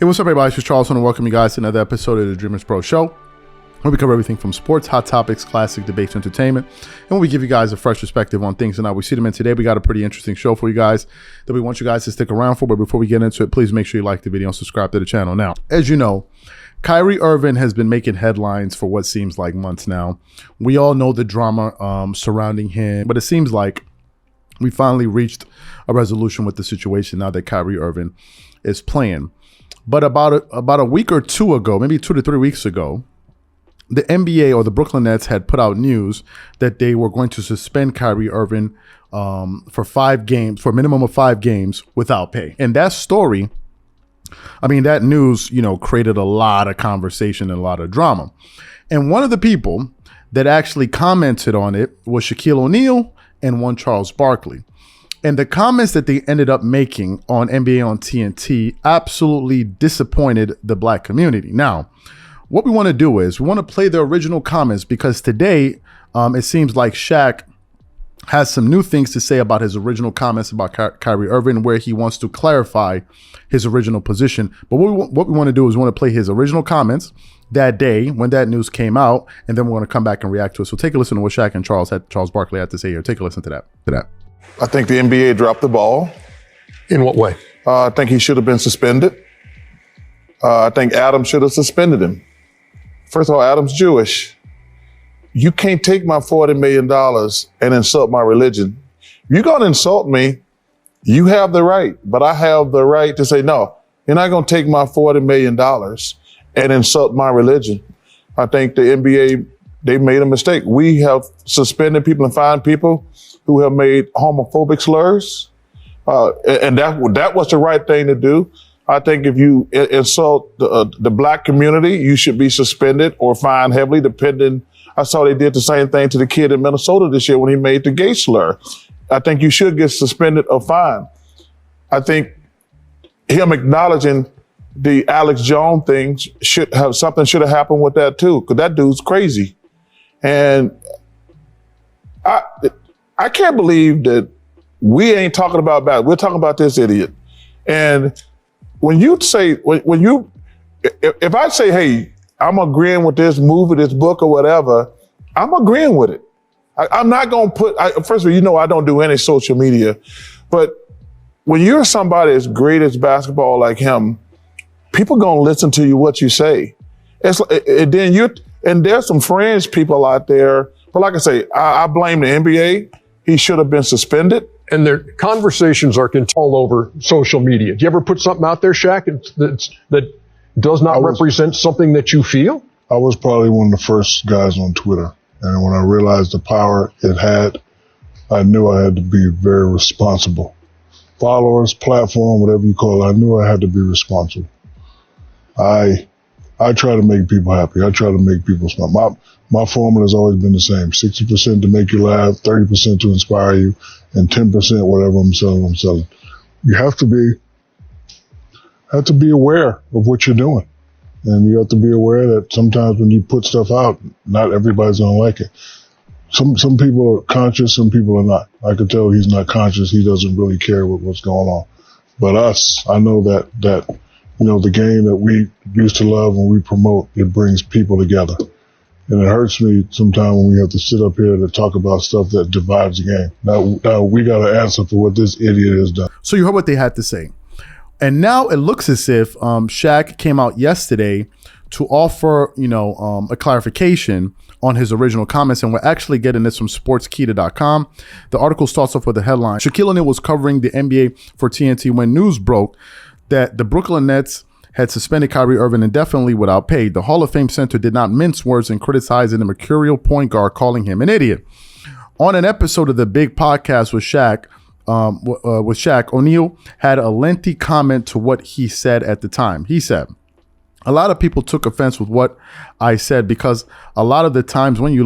Hey, what's up, everybody? This is Charles. I want to welcome you guys to another episode of the Dreamerspro Show, where we cover everything from sports, hot topics, classic debates, entertainment, and we give you guys a fresh perspective on things and how we see them. And today we got a pretty interesting show for you guys that we want you guys to stick around for. But before we get into it, please make sure you like the video and subscribe to the channel. Now, as you know, Kyrie Irving has been making headlines for what seems like months now. We all know the drama surrounding him, but it seems like we finally reached a resolution with the situation now that Kyrie Irving is playing. But about a week or two ago, maybe 2 to 3 weeks ago, the NBA or the Brooklyn Nets had put out news that they were going to suspend Kyrie Irving for 5 games, for a minimum of 5 games without pay. And that story, I mean, that news, created a lot of conversation and a lot of drama. And one of the people that actually commented on it was Shaquille O'Neal and one Charles Barkley. And the comments that they ended up making on NBA on TNT absolutely disappointed the black community. Now, what we want to do is we want to play the original comments because today it seems like Shaq has some new things to say about his original comments about Kyrie Irving, where he wants to clarify his original position. But what we want to do is we want to play his original comments that day when that news came out, and then we're going to come back and react to it. So take a listen to what Shaq and Charles Barkley had to say here. Take a listen to that. I think the NBA dropped the ball. In what way? I think he should have been suspended. I think Adam should have suspended him. First of all, Adam's Jewish. You can't take my $40 million and insult my religion. You're going to insult me, you have the right, but I have the right to say, no, you're not going to take my $40 million and insult my religion. I think the NBA, they made a mistake. We have suspended people and fined people who have made homophobic slurs. And that was the right thing to do. I think if you insult the black community, you should be suspended or fined heavily, depending. I saw they did the same thing to the kid in Minnesota this year when he made the gay slur. I think you should get suspended or fined. I think him acknowledging the Alex Jones thing should have happened with that too, because that dude's crazy. And I can't believe that we ain't talking about that. We're talking about this idiot. And when you say, if I say, hey, I'm agreeing with this movie, this book or whatever, I'm agreeing with it. I'm not going to first of all, I don't do any social media, but when you're somebody as great as basketball like him, people going to listen to you, what you say. And there's some fringe people out there, but like I say, I blame the NBA. He should have been suspended. And their conversations are all over social media. Do you ever put something out there, Shaq, that does not represent something that you feel? I was probably one of the first guys on Twitter. And when I realized the power it had, I knew I had to be very responsible. Followers, platform, whatever you call it, I knew I had to be responsible. I try to make people happy. I try to make people smile. My formula has always been the same. 60% to make you laugh, 30% to inspire you, and 10% whatever I'm selling. You have to be aware of what you're doing. And you have to be aware that sometimes when you put stuff out, not everybody's going to like it. Some people are conscious, some people are not. I can tell he's not conscious. He doesn't really care what's going on. But us, I know that the game that we used to love and we promote, it brings people together. And it hurts me sometimes when we have to sit up here to talk about stuff that divides the game. Now we got to answer for what this idiot has done. So you heard what they had to say. And now it looks as if Shaq came out yesterday to offer, a clarification on his original comments. And we're actually getting this from sportskita.com. The article starts off with a headline. Shaquille O'Neal was covering the NBA for TNT when news broke that the Brooklyn Nets had suspended Kyrie Irving indefinitely without pay. The Hall of Fame center did not mince words in criticizing the mercurial point guard, calling him an idiot. On an episode of the Big Podcast with Shaq, O'Neal had a lengthy comment to what he said at the time. He said, "A lot of people took offense with what I said because a lot of times you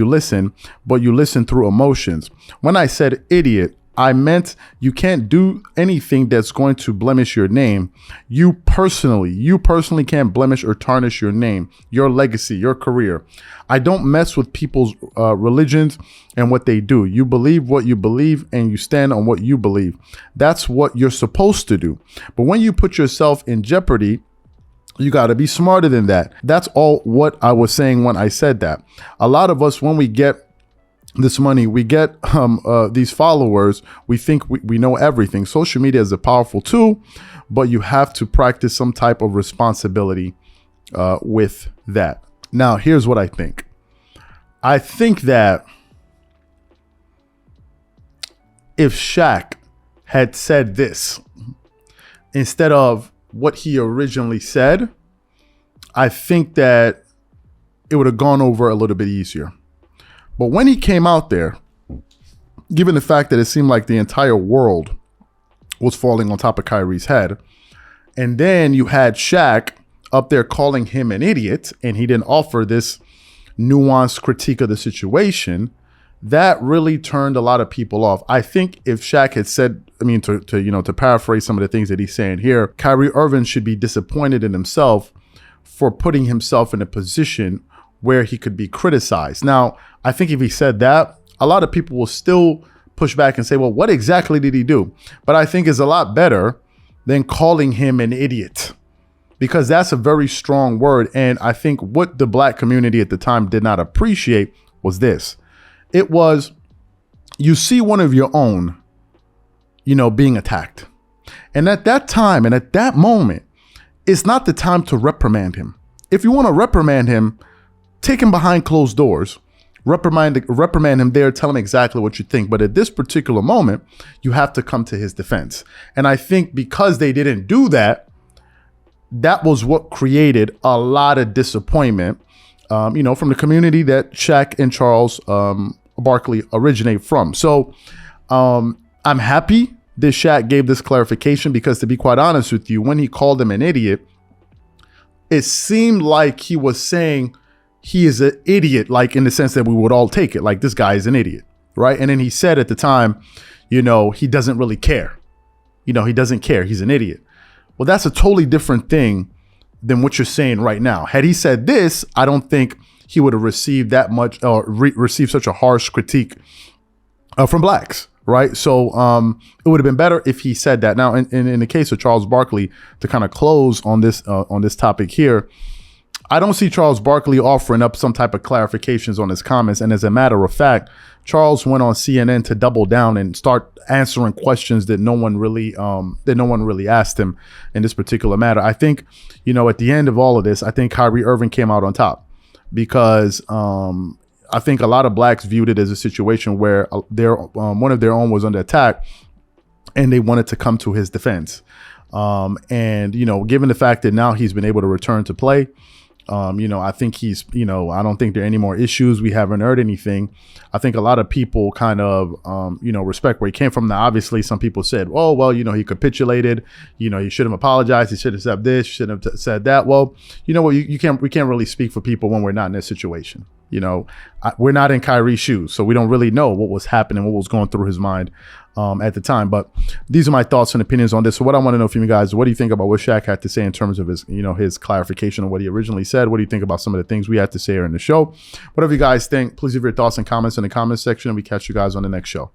listen, but you listen through emotions. When I said idiot, I meant you can't do anything that's going to blemish your name. You personally can't blemish or tarnish your name, your legacy, your career. I don't mess with people's religions and what they do. You believe what you believe and you stand on what you believe. That's what you're supposed to do. But when you put yourself in jeopardy, you got to be smarter than that. That's all what I was saying when I said that. A lot of us, when we get this money, we get these followers, we think we know everything. Social media is a powerful tool, but you have to practice some type of responsibility with that. Now, here's what I think. I think that if Shaq had said this instead of what he originally said, I think that it would have gone over a little bit easier. But when he came out there, given the fact that it seemed like the entire world was falling on top of Kyrie's head, and then you had Shaq up there calling him an idiot, and he didn't offer this nuanced critique of the situation, that really turned a lot of people off. I think if Shaq had said, to paraphrase some of the things that he's saying here, Kyrie Irving should be disappointed in himself for putting himself in a position where he could be criticized. Now, I think if he said that, a lot of people will still push back and say, well, what exactly did he do? But I think it's a lot better than calling him an idiot, because that's a very strong word. And I think what the black community at the time did not appreciate was this. It was, you see one of your own, being attacked. And at that time and at that moment, it's not the time to reprimand him. If you want to reprimand him, take him behind closed doors, reprimand him there, tell him exactly what you think. But at this particular moment, you have to come to his defense. And I think because they didn't do that, that was what created a lot of disappointment, from the community that Shaq and Charles Barkley originate from. So I'm happy that Shaq gave this clarification, because to be quite honest with you, when he called him an idiot, it seemed like he was saying he is an idiot, like in the sense that we would all take it, like this guy is an idiot, right? And then he said at the time, he doesn't really care. He doesn't care. He's an idiot. Well, that's a totally different thing than what you're saying right now. Had he said this, I don't think he would have received that much or received such a harsh critique from blacks, right? So it would have been better if he said that. Now, in the case of Charles Barkley, to kind of close on this topic here, I don't see Charles Barkley offering up some type of clarifications on his comments. And as a matter of fact, Charles went on CNN to double down and start answering questions that no one really asked him in this particular matter. I think, at the end of all of this, I think Kyrie Irving came out on top, because I think a lot of blacks viewed it as a situation where one of their own was under attack, and they wanted to come to his defense. And given the fact that now he's been able to return to play, I think he's, I don't think there are any more issues. We haven't heard anything. I think a lot of people kind of, respect where he came from. Now, obviously, some people said, oh, well, he capitulated. He should have apologized. He should have said this, should have said that. Well, we can't really speak for people when we're not in this situation. We're not in Kyrie's shoes, so we don't really know what was happening, what was going through his mind at the time. But these are my thoughts and opinions on this. So what I want to know from you guys, what do you think about what Shaq had to say in terms of his, his clarification of what he originally said? What do you think about some of the things we had to say here in the show? Whatever you guys think, please leave your thoughts and comments in the comments section, and we catch you guys on the next show.